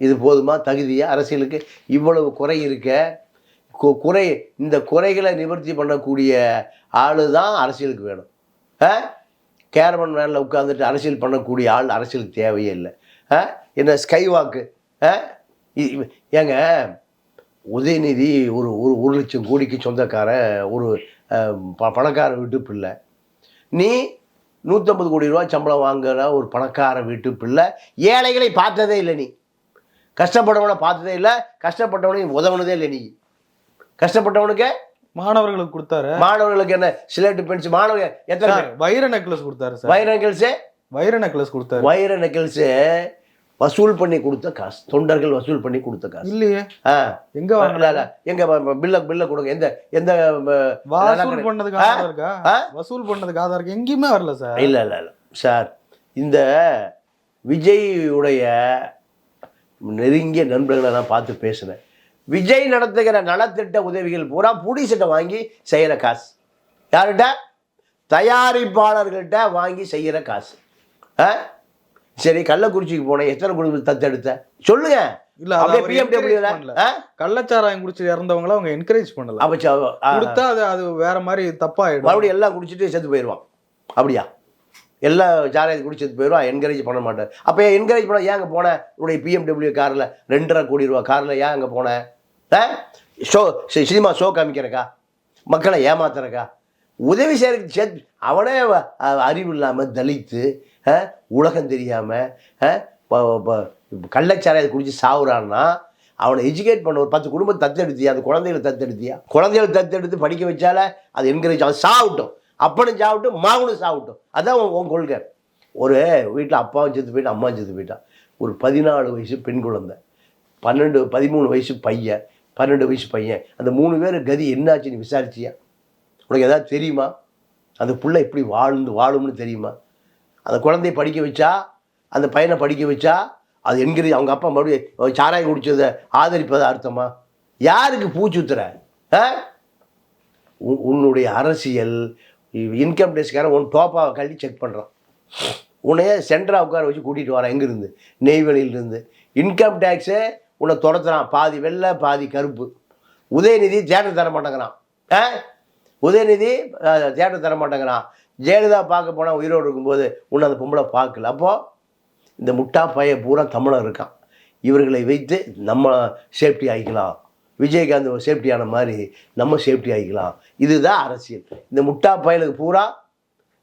இது போதுமா தகுதியா அரசியலுக்கு? இவ்வளவு குறை இருக்க, இந்த குறைகளை நிவர்த்தி பண்ணக்கூடிய ஆளு தான் அரசியலுக்கு வேணும். கேரவன் வேனில் உட்காந்துட்டு அரசியல் பண்ணக்கூடிய ஆள் அரசியலுக்கு தேவையே இல்லை. என்ன ஸ்கை வாக்கு? ஏங்க, உதயநிதி ஒரு 1 லட்சம் கோடிக்கு சொந்தக்கார ஒரு பணக்கார வீட்டு பிள்ளை. நீ 150 கோடி ரூபா சம்பளம் வாங்குற ஒரு பணக்கார வீட்டு பிள்ளை. ஏழைகளை பார்த்ததே இல்லை, நீ கஷ்டப்பட்டவனை பார்த்ததே இல்லை, கஷ்டப்பட்டவனையும் உதவுனதே இல்லை. நீ கஷ்டப்பட்டவனுக்கு மாணவர்களுக்கு கொடுத்தாரு. மாணவர்களுக்கு என்ன சிலேட்டு பென்சில்? மாணவர்கள் எத்தனை வைர நெக்லஸ் கொடுத்தாரு சார். வைர நெக்லஸ் கொடுத்தாரு. வைர நெக்லஸ் வசூல் பண்ணி கொடுத்த காசு, தொண்டர்கள் வசூல் பண்ணி கொடுத்த காசு இல்லையே. எங்க வாங்கல? எங்க பில்ல கொடுங்க. எந்த வசூல் பண்ணதுக்கு ஆதாரம் இருக்கா? வசூல் பண்ணதுக்கு ஆதாரம் இருக்கு? எங்கேயுமே வரல சார். இல்ல சார், இந்த விஜய்யுடைய நெருங்கிய நண்பர்களை நான் பார்த்து பேசினேன். விஜய் நடத்துகிற நலத்திட்ட உதவிகள் பூரா புடி சட்டை வாங்கி செய்கிற காசு. யார்கிட்ட? தயாரிப்பாளர்கள்ட்ட வாங்கி செய்கிற காசு. சரி, கள்ளக்குறிச்சிக்கு போனேன், எத்தனை குடும்பம் தத்தெடுத்த சொல்லுங்க. இல்ல, கள்ளச்சாராயம் குடிச்சு இறந்தவங்கள அவங்க என்கரேஜ் பண்ணல. கொடுத்தா அது வேற மாதிரி தப்பாயிடும். மறுபடியும் எல்லாம் குடிச்சிட்டு செத்து போயிடுவான். அப்படியா? எல்லா சாராயத்தை குடிச்சு செத்து போயிடுவான், என்கரேஜ் பண்ண மாட்டேன். அப்போ என்கரேஜ் பண்ண ஏன் அங்கே போனேன்? உன்னுடைய பிஎம்டபிள்யூ காரில் 2.5 கோடி ரூபா காரில் ஏன் அங்கே போனேன்? ஷோ, சினிமா ஷோ காமிக்கிறக்கா? மக்களை ஏமாத்துறக்கா? உதவி செய்யறதுக்கு சேர்த்து அவனே அறிவு இல்லாமல் தலித்து உலகம் தெரியாமல் கள்ளச்சாராயத்தை குடிச்சு சாவுறான்னா அவனை எஜுகேட் பண்ண ஒரு 10 குடும்பத்தை தத்தெடுத்தியா? அந்த குழந்தைகளை தத்தெடுத்து படிக்க வச்சால அது என்கரேஜ். அவன் சாப்பிட்டோம், அப்பனும் சாப்பிட்டும், மகனும் சாப்பிட்டோம். அதான் உன் கொள்கை. ஒரு வீட்டில் அப்பாவும் செத்து போயிட்டு அம்மாவும் செத்து போயிட்டான். ஒரு 14 வயசு பெண் குழந்தை, 13 வயசு பையன், 12 வயசு பையன். அந்த 3 பேர் கதி என்னாச்சு நீ விசாரிச்சியா? உனக்கு எதாவது தெரியுமா? அந்த பிள்ளை எப்படி வாழும்னு தெரியுமா? அந்த குழந்தைய படிக்க வச்சா, அந்த பையனை படிக்க வச்சா அது என்கரேஜ். அவங்க அப்பா மறுபடியும் சாராயம் குடிச்சதை ஆதரிப்பது அர்த்தமா? யாருக்கு பூச்சுத்துற? உன்னுடைய அரசியல் இன்கம் டேக்ஸ்காரன் உன் டோப்பாவை கழட்டி செக் பண்ணுறான். உன்னையே சென்டராக உட்கார வச்சு கூட்டிகிட்டு வரான். எங்கேருந்து? நெய்வேலியிலேருந்து. இன்கம் டேக்ஸு உன்னை துரத்துறான், பாதி வெள்ளை பாதி கருப்பு. உதயநிதி தியேட்டர் தர மாட்டேங்கிறான். உதயநிதி தியேட்டர் தர மாட்டேங்கிறான். ஜெயலலிதா பார்க்க போனால் உயிரோடு இருக்கும்போது உன்னை அந்த பொம்பளை பார்க்கல. அப்போது இந்த முட்டா பைய பூரா தமிழர் இருக்கான். இவர்களை வைத்து நம்ம சேஃப்டி ஆகிக்கலாம், விஜயகாந்த் சேஃப்டியான மாதிரி நம்ம சேஃப்டி ஆகிக்கலாம். இதுதான் அரசியல். இந்த முட்டா பயலுக்கு பூரா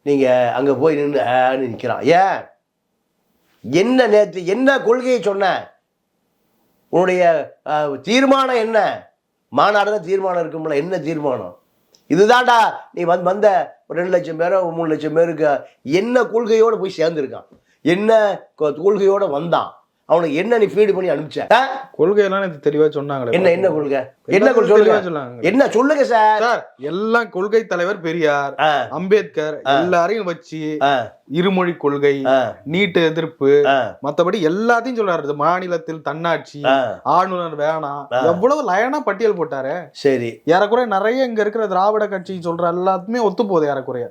நீங்கள் அங்கே போய் நின்று நிற்கிறான். ஏன் என்ன நேற்று என்ன கொள்கையை சொன்ன? உன்னுடைய தீர்மானம் என்ன? மாநாடுல தீர்மானம் இருக்கும்ல, என்ன தீர்மானம்? இதுதான்டா நீ வந்த 2 லட்சம் பேரோ 3 லட்சம் பேருக்கு என்ன கொள்கையோடு போய் சேர்ந்துருக்கான், என்ன கொள்கையோடு வந்தான், அவனுக்கு என்ன நீ ஃபீடு பண்ணி அனுப்பிச்ச? கொள்கையெல்லாம் எனக்கு தெளிவா சொன்னாங்களே. என்ன கொள்கை? என்ன கொள்கை சொல்லுங்க, என்ன சொல்லுங்க சார். எல்லாம் கொள்கை தலைவர் பெரியார், அம்பேத்கர் எல்லாரையும் வச்சு இருமொழி கொள்கை, நீட்டு எதிர்ப்பு, மத்தபடி எல்லாத்தையும் சொல்றாரு. மாநிலத்தில் தன்னாட்சி, ஆளுநர் வேணாம், எவ்வளவு லயனா பட்டியல் போட்டாரு. சரி, ஏறக்குறைய நிறைய இங்க இருக்கிற திராவிட கட்சி சொல்ற எல்லாத்துமே ஒத்து போகுது. ஏறக்குறைய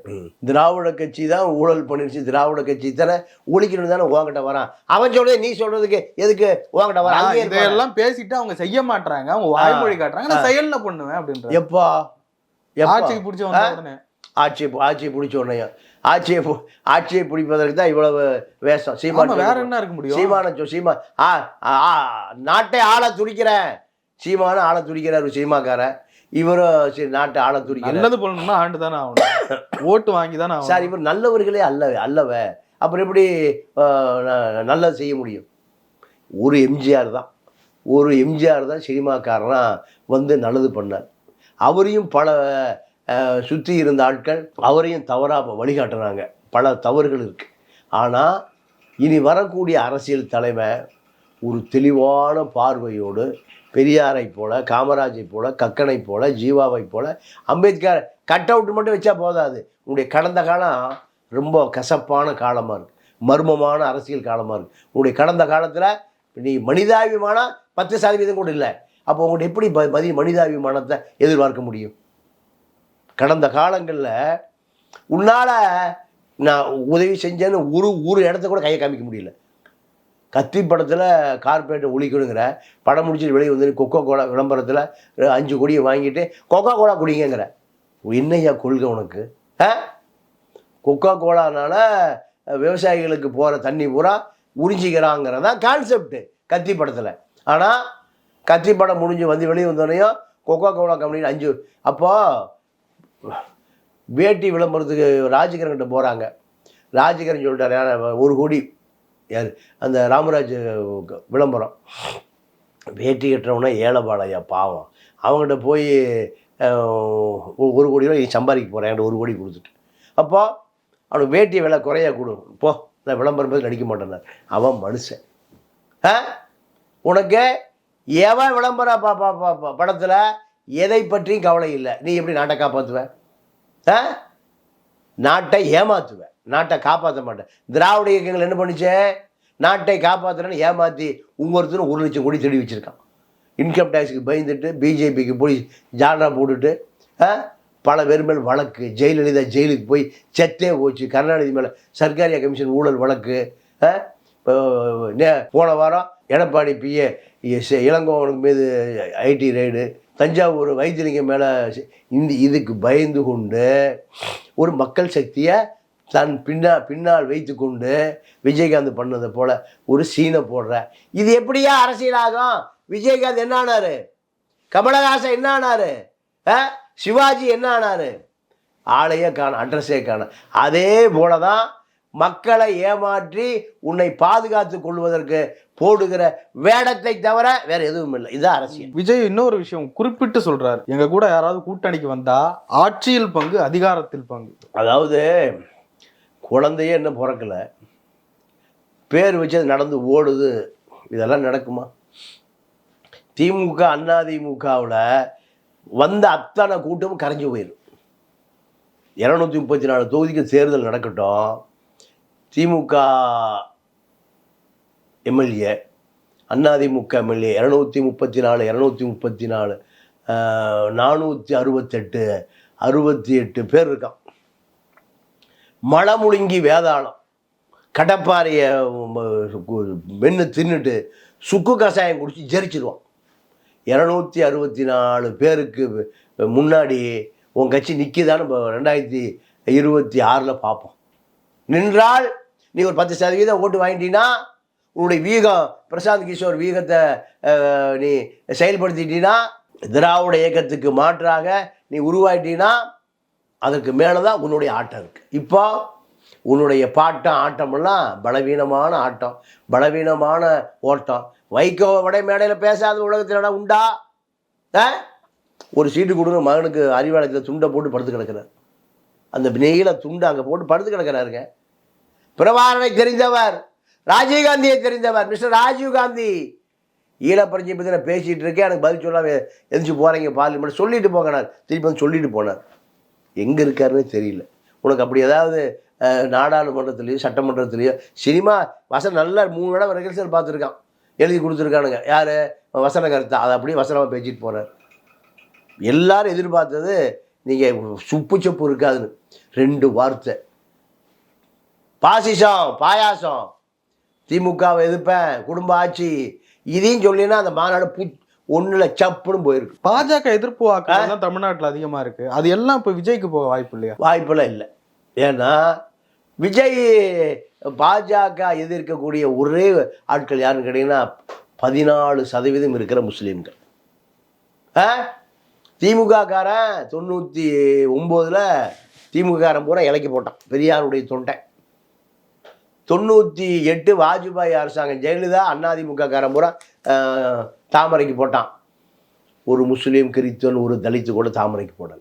திராவிட கட்சி தான் ஊழல் பண்ணிருச்சு, திராவிட கட்சி தானே ஒழிக்கணும் தானே உங்ககிட்ட வரான். அவன் சொல்றது நீ சொல்றதுக்கு எதுக்கு உங்ககிட்ட வரான்? இதெல்லாம் பேசிட்டு அவங்க செய்ய மாட்டாங்க, அவங்க வாய்மொழி காட்டுறாங்க, நான் செயல்ல பண்ணுவேன் அப்படின்ற. எப்பா ஆட்சிக்கு பிடிச்ச உடனே ஆட்சியை பிடிச்ச உடனே ஆட்சியை பிடிப்பதற்கு தான் இவ்வளவு வேஷம். சீமான் வேற என்ன இருக்க முடியும்? சீமான் நாட்டை ஆள துடிக்கிறேன், சீமான ஆள துடிக்கிறாரு சீமாக்காரன். இவரும் நாட்டை ஆள துடிக்கிறார். நல்லது பண்ணணும்னா ஆண்டு தானே ஆகணும், ஓட்டு வாங்கி தானே ஆகணும். சார், இவர் நல்லவர்களே அல்லவ, அப்புறம் எப்படி நல்லது செய்ய முடியும்? ஒரு எம்ஜிஆர் தான் சினிமாக்காரனா வந்து நல்லது பண்ணார். அவரையும் பல சுற்றி இருந்த ஆட்கள் அவரையும் தவறாக வழிகாட்டுறாங்க. பல தவறுகள் இருக்கு. ஆனால் இனி வரக்கூடிய அரசியல் தலைமை ஒரு தெளிவான பார்வையோடு பெரியாரை போல, காமராஜை போல, கக்கனை போல, ஜீவாவை போல, அம்பேத்கர் கட் அவுட் மட்டும் வச்சா போதாது. உன்னுடைய கடந்த காலம் ரொம்ப கசப்பான காலமாக இருக்குது, மர்மமான அரசியல் காலமாக இருக்குது. உன்னுடைய கடந்த காலத்தில் நீ மனிதாபிமானம் 10% கூட இல்லை. அப்போ உங்கள்கிட்ட எப்படி மனிதாபிமானத்தை எதிர்பார்க்க முடியும்? கடந்த காலங்களில் உன்னால் நான் உதவி செஞ்சேன்னு ஒரு இடத்த கூட கையை காமிக்க முடியல. கத்தி படத்தில் கார்பரேட்டை ஒழிக்கணுங்கிற படம் முடிச்சுட்டு வெளியே வந்து கொக்கோ கோலா விளம்பரத்தில் 5 கோடியை வாங்கிட்டு கொக்கோ கோலா குடிங்கிற என்னையா கொள்கை உனக்கு? கொக்கோ கோலானால விவசாயிகளுக்கு போகிற தண்ணி பூரா உறிஞ்சிக்கிறாங்கிறதான் கான்செப்ட் கத்தி படத்தில். ஆனால் கத்தி படம் முடிஞ்சு வந்து வெளியே வந்தோடனையும் கொக்கோ கோலா கம்பெனி 5. அப்போ வேட்டி விளம்பரத்துக்கு ராஜகிரன்கிட்ட போகிறாங்க. ராஜகிரன் சொல்லிட்டார், 1 கோடி யார் அந்த ராமராஜ் விளம்பரம். வேட்டி கட்டுறவனா ஏழைபாளையா பாவம், அவங்ககிட்ட போய் 1 கோடி ரூபாய் சம்பாதிக்க போகிறேன், என்கிட்ட 1 கோடி கொடுத்துட்டு. அப்போ அவனுக்கு வேட்டியை விலை குறையா கொடு, போ, நான் விளம்பரம் போது நடிக்க மாட்டேன்னார். அவன் மனுஷன். உனக்கு எவன் விளம்பர படத்தில் எதை பற்றியும் கவலை இல்லை, நீ எப்படி நாட்டை காப்பாற்றுவேன்? நாட்டை ஏமாற்றுவேன், நாட்டை காப்பாற்ற மாட்டேன். திராவிட இயக்கங்கள் என்ன பண்ணிச்சே? நாட்டை காப்பாற்றுறேன்னு ஏமாற்றி ஒவ்வொருத்தரும் 1 லட்சம் கோடி தேடி வச்சுருக்கான். இன்கம் டேக்ஸுக்கு பயந்துட்டு பிஜேபிக்கு போய் ஜாலரா போட்டுட்டு பல பேர் மேல் வழக்கு. ஜெயலலிதா ஜெயிலுக்கு போய் செத்தே போச்சு. கருணாநிதி மேலே சர்க்காரியா கமிஷன் ஊழல் வழக்கு. போன வாரம் எடப்பாடி பிஏ இளங்கோவனுக்கு மீது ஐடி ரெய்டு. தஞ்சாவூர் வைத்தியலிங்கம் மேலே இதுக்கு பயந்து கொண்டு ஒரு மக்கள் சக்தியை தன் பின்னால் வைத்து கொண்டு விஜயகாந்த் பண்ணதை போல ஒரு சீனை போடுற. இது எப்படியா அரசியல் ஆகும்? விஜயகாந்த் என்ன ஆனாரு? கமலஹாசன் என்ன ஆனாரு? சிவாஜி என்ன ஆனாரு? ஆளையே காண, அட்ரஸே காண. அதே போலதான் மக்களை ஏமாற்றி உன்னை பாதுகாத்து கொள்வதற்கு போடுகிற வேடத்தை தவிர வேற எதுவும் இல்லை. இதுதான் அரசியல். விஜய் இன்னொரு விஷயம் குறிப்பிட்டு சொல்றாரு, எங்க கூட யாராவது கூட்டணிக்கு வந்தா ஆட்சியில் பங்கு, அதிகாரத்தில் பங்கு. அதாவது குழந்தையே என்ன பிறக்கல, பேர் வச்சது நடந்து ஓடுது. இதெல்லாம் நடக்குமா? திமுக அதிமுகவில் வந்த அத்தனை கூட்டமும் கரைஞ்சி போயிடும். 234 தொகுதிக்கு தேர்தல் நடக்கட்டும். திமுக எம்எல்ஏ, அதிமுக எம்எல்ஏ 234 468 68 பேர் இருக்கான். மழை முழுங்கி வேதாளம் கடப்பாறையை மென்று தின்னுட்டு சுக்கு கஷாயம் குடிச்சு ஜெரிச்சிடுவான். 264 பேருக்கு முன்னாடி உன் கட்சி நிற்கிதான்னு 2026 பார்ப்போம். நின்றால் நீ ஒரு 10% ஓட்டு வாங்கிட்டீங்கன்னா, உன்னுடைய வீகம் பிரசாந்த் கிஷோர் வீகத்தை நீ செயல்படுத்திட்டீங்கன்னா, திராவிட இயக்கத்துக்கு மாற்றாக நீ உருவாயிட்டீங்கன்னா, அதற்கு மேலே தான் உன்னுடைய ஆட்டம் இருக்குது. இப்போ உன்னுடைய பாட்டம் ஆட்டமெல்லாம் பலவீனமான ஆட்டம், பலவீனமான ஓட்டம். வைகோவை விட மேடையில் பேசாத உலகத்தில் உண்டா? ஒரு சீட்டு கொடுங்க மகனுக்கு அறிவாலயத்தில் துண்டை போட்டு படுத்து கிடக்கிறார். அந்த நீல துண்டை அங்கே போட்டு படுத்து கிடக்கிறாருங்க. பிரபாகரனை தெரிந்தவர், ராஜீவ்காந்தியை தெரிந்தவர், மிஸ்டர் ராஜீவ்காந்தி. ஈழப்பரட்சியை பற்றி நான் பேசிகிட்டு இருக்கேன், எனக்கு பதில் சொல்லாம எந்திரிச்சு போகிறீங்க பார்லிமெண்ட் சொல்லிட்டு போகிறார். திருப்பி வந்து சொல்லிட்டு போனார். எங்கே இருக்காருன்னு தெரியல. உனக்கு அப்படி ஏதாவது நாடாளுமன்றத்துலேயோ சட்டமன்றத்துலேயோ சினிமா வசனம் நல்லா 3 இடம் ரிஹர்சல் பார்த்துருக்கான், எழுதி கொடுத்துருக்கானுங்க. யார்? வசன கருத்தா. அதை அப்படியே வசனமாக பேசிட்டு போகிறார். எல்லாரும் எதிர்பார்த்தது நீங்கள் சுப்பு சொப்பு இருக்காதுன்னு. 2 வார்த்தை பாசிசம் பாயாசம், திமுகவை எதிர்ப்பேன், குடும்ப ஆட்சி, இதையும் சொல்லினா அந்த மாநாடு ஒன்றுல சப்புன்னு போயிருக்கு. பாஜக எதிர்ப்பு வாக்கு தான் தமிழ்நாட்டில் அதிகமாக இருக்கு. அது எல்லாம் இப்போ விஜய்க்கு போக வாய்ப்பு இல்லையா? வாய்ப்பெல்லாம் இல்லை. ஏன்னா விஜய் பாஜக எதிர்க்கக்கூடிய ஒரே ஆட்கள் யாருன்னு கேட்டீங்கன்னா 14% இருக்கிற முஸ்லீம்கள். திமுக காரன் 99 திமுக காரன் பூரா இலக்கி போட்டான், பெரியாருடைய தொண்டை. 98 வாஜ்பாய் அரசாங்கம் ஜெயலலிதா அதிமுக காரன் பூரா தாமரைக்கு போட்டான். ஒரு முஸ்லீம் கிறிஸ்தவன் ஒரு தலித்து கூட தாமரைக்கு போடல.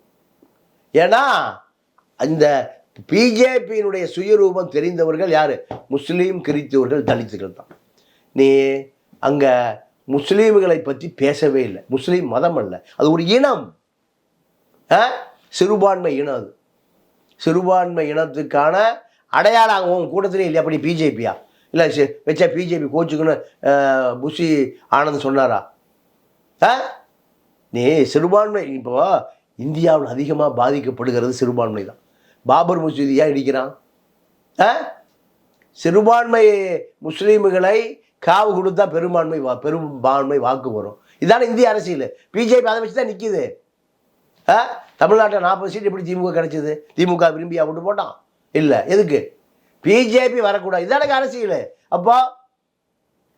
ஏன்னா அந்த பிஜேபியினுடைய சுயரூபம் தெரிந்தவர்கள் யாரு? முஸ்லீம் கிறிஸ்தவர்கள் தலித்துகள் தான். நீ அங்க முஸ்லீம்களை பற்றி பேசவே இல்லை. முஸ்லீம் மதம் அல்ல, அது ஒரு இனம், சிறுபான்மை இனம். அது சிறுபான்மை இனத்துக்கான அடையாளம் உன் கூட்டத்திலே இல்லையா? அப்படி பிஜேபியா? இல்லை வச்சா பிஜேபி கோச்சுக்குன்னு புஷி ஆனந்த் சொன்னாரா? நீ சிறுபான்மை இப்போ இந்தியாவில் அதிகமாக பாதிக்கப்படுகிறது சிறுபான்மை தான். பாபர் மசூதி ஏன் இடிக்கிறான்? சிறுபான்மை முஸ்லீம்களை காவு கொடுத்தா பெரும்பான்மை வாக்கு வரும். இதான இந்திய அரசியல். பிஜேபி அதை வச்சு தான் நிற்கிது. தமிழ்நாட்டில் 40 சீட் எப்படி திமுக கிடைச்சிது? திமுக விரும்பியா விட்டு போட்டான்? இல்லை. எதுக்கு? பிஜேபி வரக்கூடாது. இதான அரசியல். அப்போ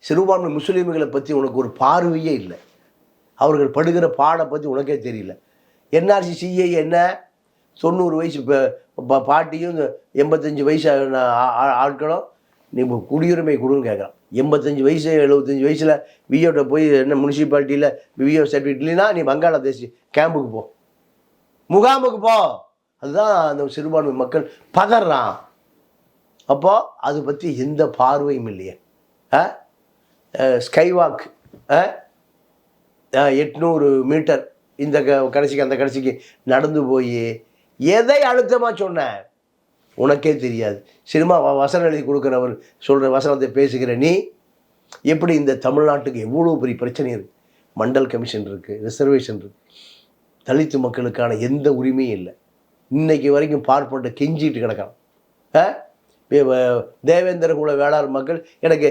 சிறுபான்மை முஸ்லீம்களை பற்றி உனக்கு ஒரு பார்வையே இல்லை. அவர்கள் படுகிற பாடை பற்றி உனக்கே தெரியல. என்ஆர்சி சிஏ என்ன 90 வயசு பாட்டியும் 85 வயசு ஆட்களும் நீ குடியுரிமை கொடுன்னு கேட்குறான். 85 வயசு 75 வயசில் விஓட்ட போய் என்ன முனிசிபாலிட்டியில் விஓ சர்டிஃபிகேட் இல்லைன்னா நீ வங்காளதேசி கேம்புக்கு போ, முகாமுக்கு போ. அதுதான் அந்த சிறுபான்மை மக்கள் பதறான். அப்போ அது பற்றி எந்த பார்வையும் இல்லையே. ஸ்கைவாக் 800 மீட்டர் இந்த கடைசிக்கு அந்த கடைசிக்கு நடந்து போய் எதை அழுத்தமாக சொன்ன உனக்கே தெரியாது. சினிமா வசனம் எழுதி கொடுக்குறவர் சொல்கிற வசனத்தை பேசுகிற நீ எப்படி இந்த தமிழ்நாட்டுக்கு எவ்வளோ பெரிய பிரச்சனை இருக்குது? மண்டல் கமிஷன் இருக்குது, ரிசர்வேஷன் இருக்குது, தலித்து மக்களுக்கான எந்த உரிமையும் இல்லை. இன்னைக்கு வரைக்கும் பார்ப்பட்ட கெஞ்சிட்டு கிடக்கலாம். தேவேந்திர குல வேளாண் மக்கள் எனக்கு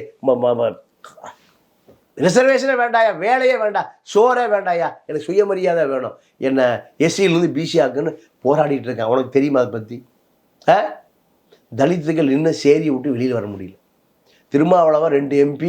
ரிசர்வேஷனே வேண்டாயா, வேலையே வேண்டாம், சோறே வேண்டாயா, எனக்கு சுயமரியாதை வேணும், என்னை எஸ்சியிலேருந்து பிசி ஆக்குன்னு போராடிட்டு இருக்கேன். உனக்கு தெரியுமா அதை பற்றி? தலித்துகள் இன்னும் சேரியை விட்டு வெளியில் வர முடியல. திருமாவளவன் 2 MP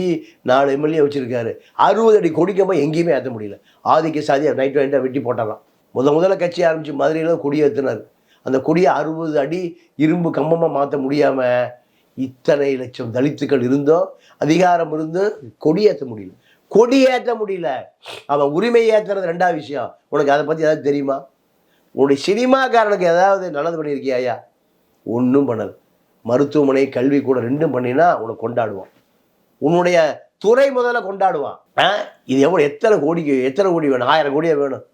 4 MLA வச்சுருக்காரு. 60 அடி கொடிக்கமாக எங்கேயுமே ஏற்ற முடியல. ஆதிக்க சாதியை நைட்டு வெட்டி போட்டாலாம். முதல்ல கட்சி ஆரம்பித்து மதுரையில் கொடியேற்றினார். அந்த கொடியை 60 அடி இரும்பு கம்பமாக மாற்ற முடியாமல் இத்தனை லட்சம் தலித்துக்கள் இருந்தோம், அதிகாரம் இருந்தும் கொடியேற்ற முடியல. கொடியேற்ற முடியல. அவன் உரிமை ஏற்றுறது 2வது விஷயம். உனக்கு அதை பற்றி ஏதாவது தெரியுமா? உன்னுடைய சினிமாக்காரனுக்கு ஏதாவது நல்லது பண்ணியிருக்கியா? ஒன்றும் பண்ணது. மருத்துவமனை கல்வி கூட 2ம் பண்ணினா உனக்கு கொண்டாடுவான். உன்னுடைய துறை முதல்ல கொண்டாடுவான். இது எத்தனை கோடி வேணும்? 1000 கோடியே வேணும்.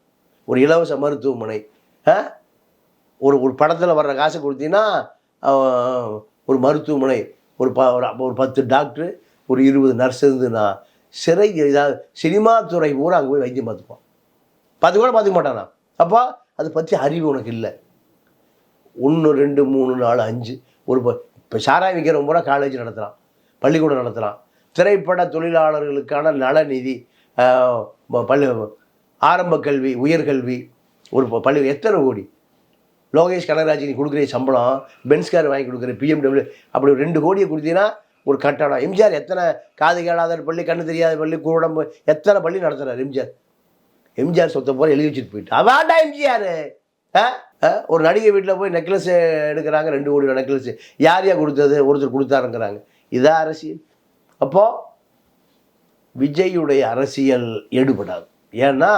ஒரு இலவச மருத்துவமனை, ஒரு படத்தில் வர்ற காசை கொடுத்தீங்கன்னா ஒரு மருத்துவமனை, ஒரு 10 டாக்டரு, ஒரு 20 நர்ஸ் இருந்துன்னா சிறை ஏதாவது சினிமா துறை பூரா அங்கே போய் வைத்தியம் பார்த்துப்பான். பார்த்துக்க மாட்டானா? அப்போ அதை பற்றி அறிவு உனக்கு இல்லை. 1 2 3 4 5 இப்போ சாராயம் விற்கிறவங்க பூரா காலேஜ் நடத்துகிறான், பள்ளிக்கூடம் நடத்துகிறான், திரைப்பட தொழிலாளர்களுக்கான நலநிதி, பள்ளி, ஆரம்ப கல்வி, உயர்கல்வி, ஒரு பள்ளி எத்தனை கோடி. லோகேஷ் கனகராஜ் நீ கொடுக்குற சம்பளம், பென்ஸ்கார் வாங்கி கொடுக்குற, BMW, அப்படி 2 கோடியை கொடுத்தீங்கன்னா ஒரு கட்டணம். எம்ஜிஆர் எத்தனை காது கேளாத பள்ளி, கண்ணு தெரியாத பள்ளி, கூடம்பு, எத்தனை பள்ளி நடத்துறாரு எம்ஜிஆர். எம்ஜிஆர் சொத்தை போல எழுதி வச்சுட்டு போயிட்டு அவாண்டா எம்ஜிஆர். ஒரு நடிகை வீட்டில் போய் நெக்லஸ் எடுக்கிறாங்க, 2 கோடி நெக்லஸ். யார் கொடுத்தது? ஒருத்தர் கொடுத்தாருங்கிறாங்க. இதான் அரசியல். அப்போ விஜயுடைய அரசியல் எடுபடாது. ஏன்னா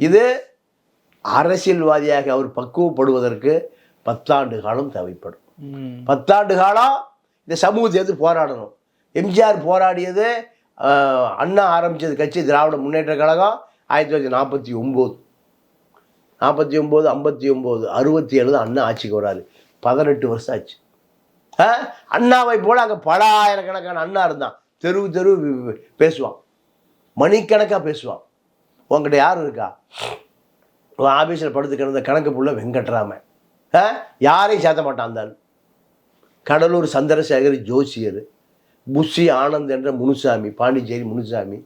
இது அரசியல்வாதியாக அவர் பக்குவப்படுவதற்கு 10 ஆண்டு காலம் தேவைப்படும். 10 ஆண்டு காலம் இந்த சமூகத்தை எதிர்த்து போராடணும். எம்ஜிஆர் போராடியது, அண்ணா ஆரம்பித்தது கட்சி திராவிட முன்னேற்ற கழகம் 1949, 49, 59, 67 அண்ணா ஆட்சிக்கு வராது. 18 வருஷம் ஆச்சு. அண்ணாவை போல அங்கே பல ஆயிரக்கணக்கான அண்ணா இருந்தான். தெரு பேசுவான், மணிக்கணக்காக பேசுவான். உங்ககிட்ட யார் இருக்கா? உன் ஆஃபீஸில் படுத்து கிடந்த கணக்கு புள்ள வெங்கட்ராமன், யாரையும் சேர்த்த மாட்டான். அந்த கடலூர் சந்திரசேகர் ஜோசியர், புஷி ஆனந்த் என்ற Munusamy, Pondicherry Munusamy,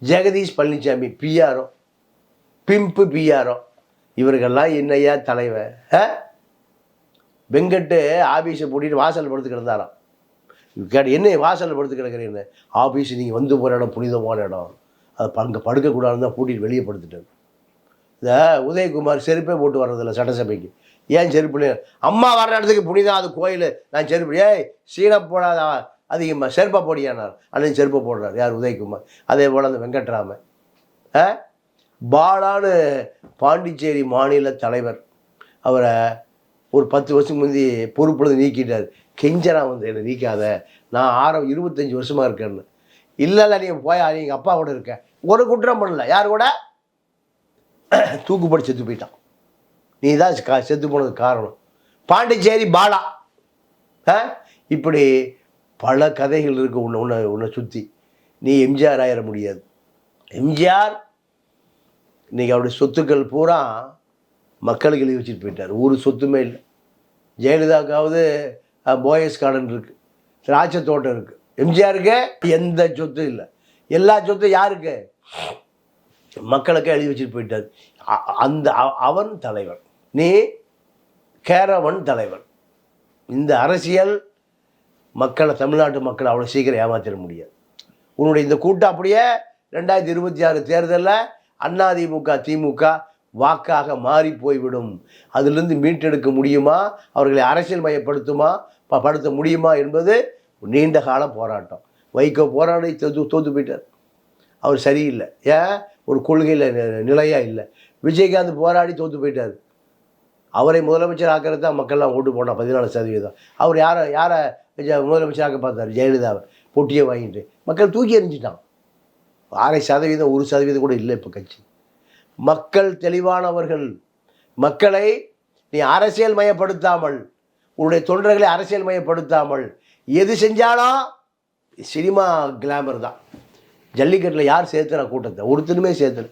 Jagadish Palaniswami, PRO, pimp PRO, இவர்கள்லாம் என்னையா தலைவர். வெங்கட்டு ஆஃபீஸை பூட்டிட்டு வாசலில் படுத்து கிடந்தாராம். என்ன வாசலில் படுத்து கிடக்கிறேன்னு? ஆஃபீஸ் நீங்கள் வந்து போகிற இடம் புனிதமான இடம், அது அங்கே படுக்கக்கூடாதுன்னு தான் பூட்டிட்டு வெளியே படுத்துட்டார். இந்த உதயகுமார் செருப்பே போட்டு வர்றதில்ல சட்டசபைக்கு. ஏன் செருப்பு? அம்மா வர்ற இடத்துக்கு புனிதம், அது கோயில், நான் செருப்பு. ஏய் சீனை போடாத, அதிகமாக செருப்பை போடியானார். அல்லது செருப்பை போடுறார் யார்? உதயகுமார். அதே போல் அந்த வெங்கட்ராமன் பாலான்னு பாண்டிச்சேரி மாநில தலைவர், அவரை ஒரு 10 வருஷம் முந்தி பொறுப்புலேருந்து நீக்கிட்டார். கெஞ்சரா வந்து என்னை நீக்காத, நான் 25 வருஷமாக இருக்கேன்னு. இல்லை நீங்கள் போய் எங்கள் அப்பா கூட இருக்க. ஒரு குற்றம் பண்ணல. யார் கூட? தூக்குப்படி செத்து போயிட்டான். நீ தான் செத்து போனதுக்கு காரணம். பாண்டிச்சேரி பாலா. இப்படி பல கதைகள் இருக்கு உன்னை சுற்றி. நீ எம்ஜிஆர் ஆயிட முடியாது. எம்ஜிஆர் இன்னைக்கு அவருடைய சொத்துக்கள் பூரா மக்களுக்கு எழுதி வச்சுட்டு போயிட்டார். ஒரு சொத்துமே இல்லை. ஜெயலலிதாவுக்காவது போயஸ் கார்டன் இருக்குது, திராட்சை தோட்டம் இருக்குது. எம்ஜிஆருக்கு எந்த சொத்தும் இல்லை. எல்லா சொத்தும் யாருக்கு? மக்களுக்கு எழுதி வச்சுட்டு போயிட்டார். அந்த அவன் தலைவன், நீ கேரவன் தலைவன். இந்த அரசியல் மக்களை, தமிழ்நாட்டு மக்களை அவ்வளோ சீக்கிரம் ஏமாற்றிட முடியாது. உன்னுடைய இந்த கூட்டம் அப்படியே 2026 தேர்தலில் அதிமுக திமுக வாக்காக மாறி போய்விடும். அதிலிருந்து மீட்டெடுக்க முடியுமா, அவர்களை அரசியல் படுத்த முடியுமா என்பது நீண்ட கால போராட்டம். வைகோ போராடி தோற்று போயிட்டார். அவர் சரியில்லை. ஏன்? ஒரு கொள்கையில் நிலையாக இல்லை. விஜயகாந்த் போராடி தோற்று போயிட்டார். அவரை முதலமைச்சர் ஆக்கிறது தான் மக்கள்லாம் ஓட்டு போனான் 14%. அவர் யாரை முதலமைச்சராக பார்த்தார்? ஜெயலலிதாவை பொட்டியை வாங்கிட்டு மக்கள் தூக்கி எறிஞ்சிட்டான். 6% 1% கூட இல்லை இப்போ கட்சி. மக்கள் தெளிவானவர்கள். மக்களை நீ அரசியல் மயப்படுத்தாமல், உன்னுடைய தொண்டர்களை அரசியல் மயப்படுத்தாமல் எது செஞ்சாலும் சினிமா கிளாமர் தான். ஜல்லிக்கட்டில் யார் சேர்த்துற கூட்டத்தை? ஒருத்தருமே சேர்த்துல.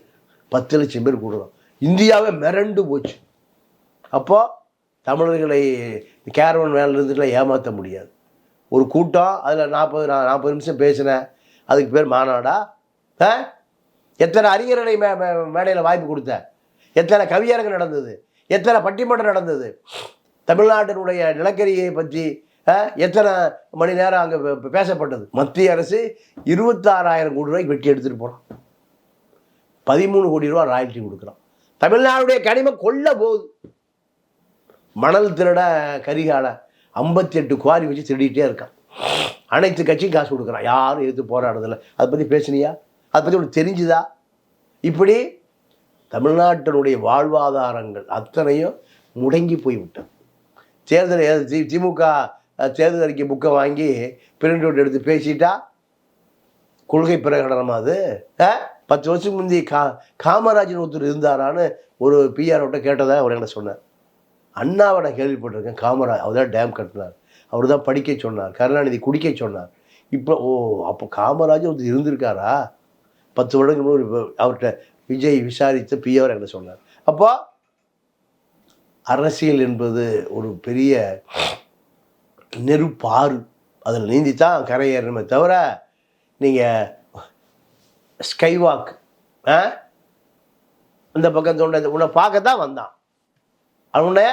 10 லட்சம் பேர் கூடுறோம். இந்தியாவே மிரண்டு போச்சு. அப்போது தமிழர்களை கேரவன் வேலை இருந்துட்டுலாம் ஏமாற்ற முடியாது. ஒரு கூட்டம், அதில் 40 நிமிஷம் பேசினேன், அதுக்கு பேர் மாநாடா? எத்தனை அறிஞர்களை மேடையில் வாய்ப்பு கொடுத்த? எத்தனை கவியரங்கு நடந்தது? எத்தனை பட்டிமன்றம் நடந்தது? தமிழ்நாட்டினுடைய நிலக்கரியை பற்றி எத்தனை மணி நேரம் அங்கே பேசப்பட்டது? மத்திய அரசு 26,000 கோடி ரூபாய்க்கு வெட்டி எடுத்துகிட்டு போகிறான். 13 கோடி ரூபா ராயல்ட்டி கொடுக்குறான். தமிழ்நாடுடைய கனிமம் கொல்ல போகுது. மணல் திருட கரிகால 58 குவாரி வச்சு திருடிட்டே இருக்கான். அனைத்து கட்சியும் காசு கொடுக்குறான். யாரும் எதிர்த்து போராடுறதில்லை. அதை பற்றி பேசுனியா? அதை பற்றி உனக்கு தெரிஞ்சுதா? இப்படி தமிழ்நாட்டினுடைய வாழ்வாதாரங்கள் அத்தனையும் முடங்கி போய்விட்டது. தேர்தல் திமுக தேர்தல் அறிக்கை புக்கை வாங்கி பிரிண்ட் அவுட் எடுத்து பேசிட்டா கொள்கை பிரகடனமா? அது 10 வருஷத்துக்கு முந்தி காமராஜன் ஒருத்தர் இருந்தாரான்னு ஒரு பிஆர்ஓட்ட கேட்டதா அவர் என்ன சொன்னார். அண்ணாவை நான் கேள்விப்பட்டிருக்கேன். காமராஜ் அவர் தான் டேம் கட்டினார், அவர் தான் படிக்க சொன்னார், கருணாநிதி குடிக்க சொன்னார். இப்போ அப்போ காமராஜர் ஒருத்தர் இருந்திருக்காரா? 10 வருடங்கள் முன்னாடி அவர்கிட்ட விஜய் விசாரித்து பிஆர் என்ன சொன்னார். அப்போ அரசியல் என்பது ஒரு பெரிய நெருப்பாறு, அதில் நீந்தித்தான் கரையேறணுமே தவிர நீங்கள் ஸ்கைவாக் இந்த பக்கம் தோண்ட உன்னை பார்க்க தான் வந்தான், அவனை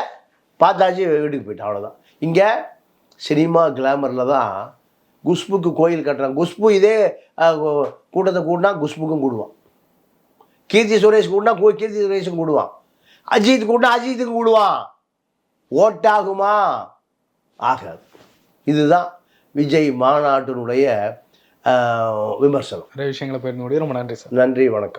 பார்த்தாச்சு வீட்டுக்கு போயிட்டான், அவ்வளோதான். இங்கே சினிமா கிளாமரில் தான் குஷ்புக்கு கோயில் கட்டுறான். குஷ்பு இதே கூட்டத்தை கூட்டினா குஷ்புக்கும் கூடுவான், கீர்த்தி சுரேஷ் கூட்டினா கீர்த்தி சுரேஷுக்கும் கூடுவான், அஜித் கூட்டினா அஜித்துக்கும் கூடுவான். ஓட்டாகுமா? ஆகாது. இதுதான் விஜய் மாநாட்டினுடைய விமர்சனம். நிறைய விஷயங்களை பகிர்ந்து முடியும். ரொம்ப நன்றி சார். நன்றி, வணக்கம்.